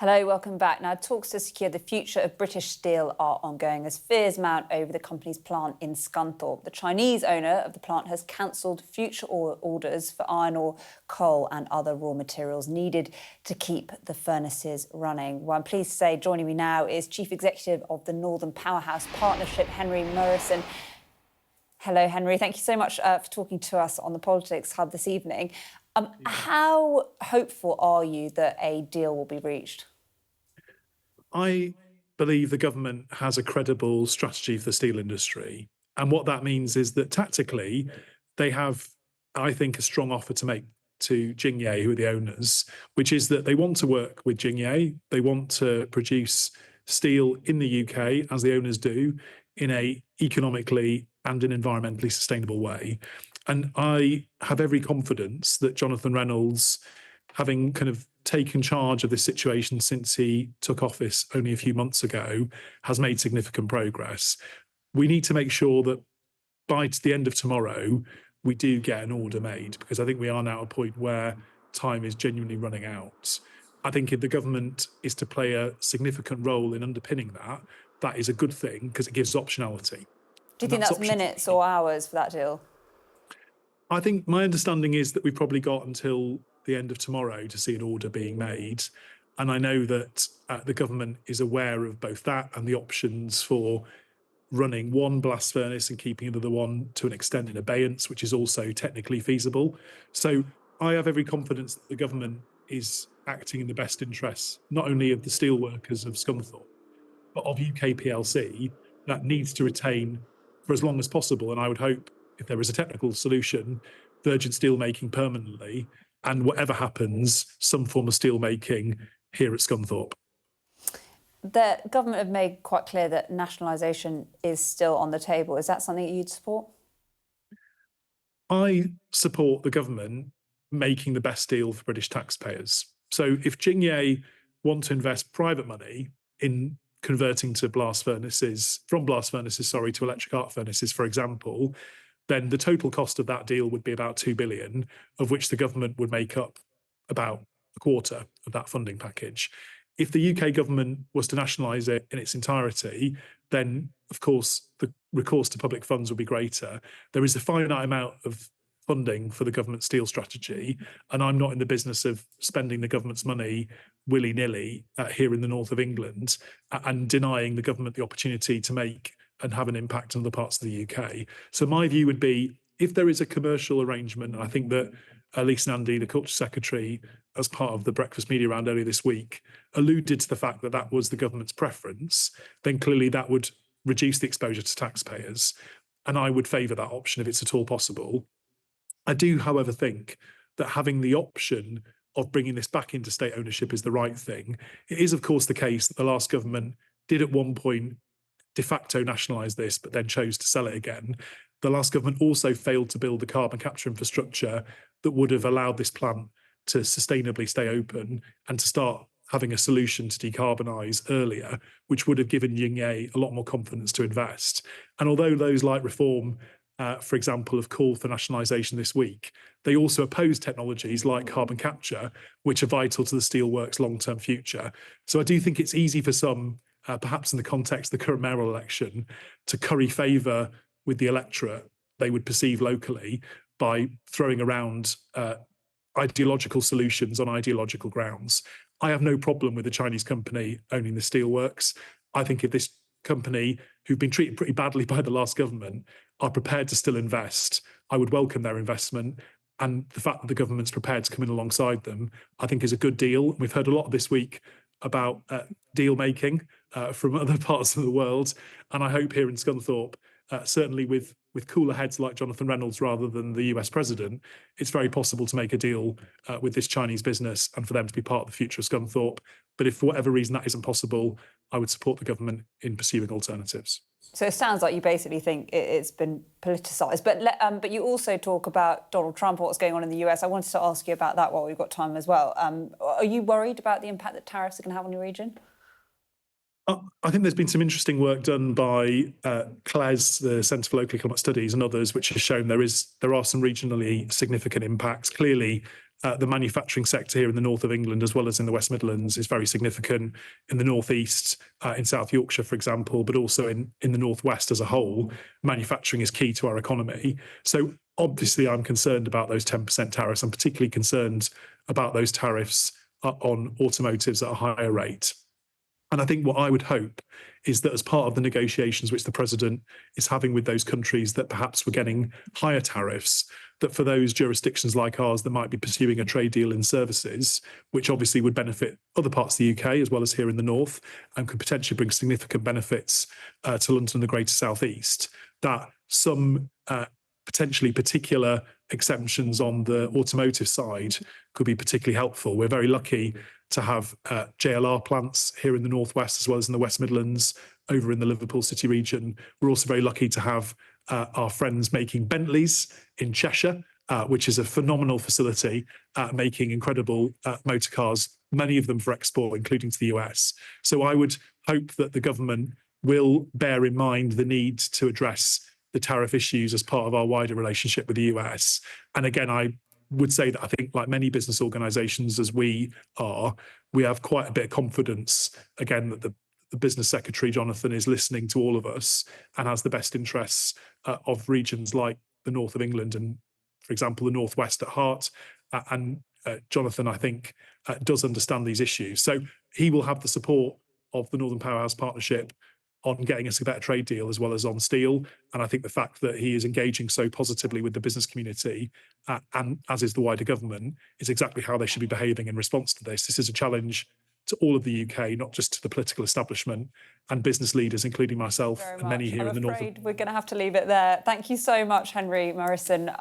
Hello, welcome back. Now, talks to secure the future of British steel are ongoing as fears mount over the company's plant in Scunthorpe. The Chinese owner of the plant has cancelled future orders for iron ore, coal and other raw materials needed to keep the furnaces running. Well, I'm pleased to say joining me now is Chief Executive of the Northern Powerhouse Partnership, Henri Murison. Hello, Henri. Thank you so much for talking to us on the Politics Hub this evening. How hopeful are you that a deal will be reached? I believe the government has a credible strategy for the steel industry. And what that means is that tactically, they have, I think, a strong offer to make to Jingye, who are the owners, which is that they want to work with Jingye. They want to produce steel in the UK, as the owners do, in a economically and an environmentally sustainable way. And I have every confidence that Jonathan Reynolds, having kind of taken charge of this situation since he took office only a few months ago, has made significant progress. We need to make sure that by the end of tomorrow, we do get an order made, because I think we are now at a point where time is genuinely running out. I think if the government is to play a significant role in underpinning that, that is a good thing because it gives optionality. Do you think that's minutes or hours for that deal? I think my understanding is that we've probably got until the end of tomorrow to see an order being made. And I know that the government is aware of both that and the options for running one blast furnace and keeping another one to an extent in abeyance, which is also technically feasible. So I have every confidence that the government is acting in the best interests, not only of the steelworkers of Scunthorpe, but of UK PLC, that needs to retain for as long as possible. And I would hope, if there is a technical solution, virgin steel making permanently, and whatever happens, some form of steel making here at Scunthorpe. The government have made quite clear that nationalisation is still on the table. Is that something that you'd support? I support the government making the best deal for British taxpayers. So if Jingye want to invest private money in converting to blast furnaces, to electric arc furnaces, for example, then the total cost of that deal would be about 2 billion, of which the government would make up about a quarter of that funding package. If the UK government was to nationalise it in its entirety, then of course the recourse to public funds would be greater. There is a finite amount of funding for the government steel strategy, and I'm not in the business of spending the government's money willy-nilly here in the north of England and denying the government the opportunity to make and have an impact on other parts of the UK. So my view would be, if there is a commercial arrangement, and I think that Lisa Nandy, the Culture Secretary, as part of the breakfast media round earlier this week, alluded to the fact that that was the government's preference, then clearly that would reduce the exposure to taxpayers. And I would favour that option if it's at all possible. I do, however, think that having the option of bringing this back into state ownership is the right thing. It is, of course, the case that the last government did at one point de facto nationalise this, but then chose to sell it again. The last government also failed to build the carbon capture infrastructure that would have allowed this plant to sustainably stay open and to start having a solution to decarbonise earlier, which would have given Jingye a lot more confidence to invest. And although those like reform, for example, have called for nationalisation this week, they also oppose technologies like carbon capture, which are vital to the steelworks' long-term future. So I do think it's easy for some, perhaps in the context of the current mayoral election, to curry favour with the electorate they would perceive locally by throwing around ideological solutions on ideological grounds. I have no problem with a Chinese company owning the steelworks. I think if this company, who've been treated pretty badly by the last government, are prepared to still invest, I would welcome their investment. And the fact that the government's prepared to come in alongside them, I think is a good deal. We've heard a lot this week about deal making from other parts of the world. And I hope here in Scunthorpe, certainly with cooler heads like Jonathan Reynolds rather than the US president, it's very possible to make a deal with this Chinese business and for them to be part of the future of Scunthorpe. But if for whatever reason that isn't possible, I would support the government in pursuing alternatives. So it sounds like you basically think it's been politicised. But you also talk about Donald Trump, what's going on in the US. I wanted to ask you about that while we've got time as well. Are you worried about the impact that tariffs are going to have on your region? I think there's been some interesting work done by CLES, the Centre for Local Economic Studies, and others, which has shown there are some regionally significant impacts. Clearly, the manufacturing sector here in the north of England, as well as in the West Midlands, is very significant. In the northeast, in South Yorkshire, for example, but also in the northwest as a whole, manufacturing is key to our economy. So obviously, I'm concerned about those 10% tariffs. I'm particularly concerned about those tariffs on automotives at a higher rate. And I think what I would hope is that as part of the negotiations which the president is having with those countries that perhaps were getting higher tariffs, that for those jurisdictions like ours that might be pursuing a trade deal in services, which obviously would benefit other parts of the UK as well as here in the north, and could potentially bring significant benefits to London and the Greater South East, that some potentially particular exemptions on the automotive side could be particularly helpful. We're very lucky to have JLR plants here in the northwest as well as in the West Midlands, over in the Liverpool City region. We're also very lucky to have our friends making Bentleys in Cheshire, which is a phenomenal facility making incredible motor cars, many of them for export, including to the US. So I would hope that the government will bear in mind the need to address the tariff issues as part of our wider relationship with the US. And again, I would say that I think, like many business organisations as we are, we have quite a bit of confidence, again, that the business secretary, Jonathan, is listening to all of us and has the best interests of regions like the north of England and, for example, the northwest at heart. And Jonathan, I think, does understand these issues. So he will have the support of the Northern Powerhouse Partnership on getting us a better trade deal as well as on steel. And I think the fact that he is engaging so positively with the business community, and as is the wider government, is exactly how they should be behaving in response to this. This is a challenge to all of the UK, not just to the political establishment and business leaders, including myself and many here in the north. I'm afraid we're going to have to leave it there. Thank you so much, Henri Murison.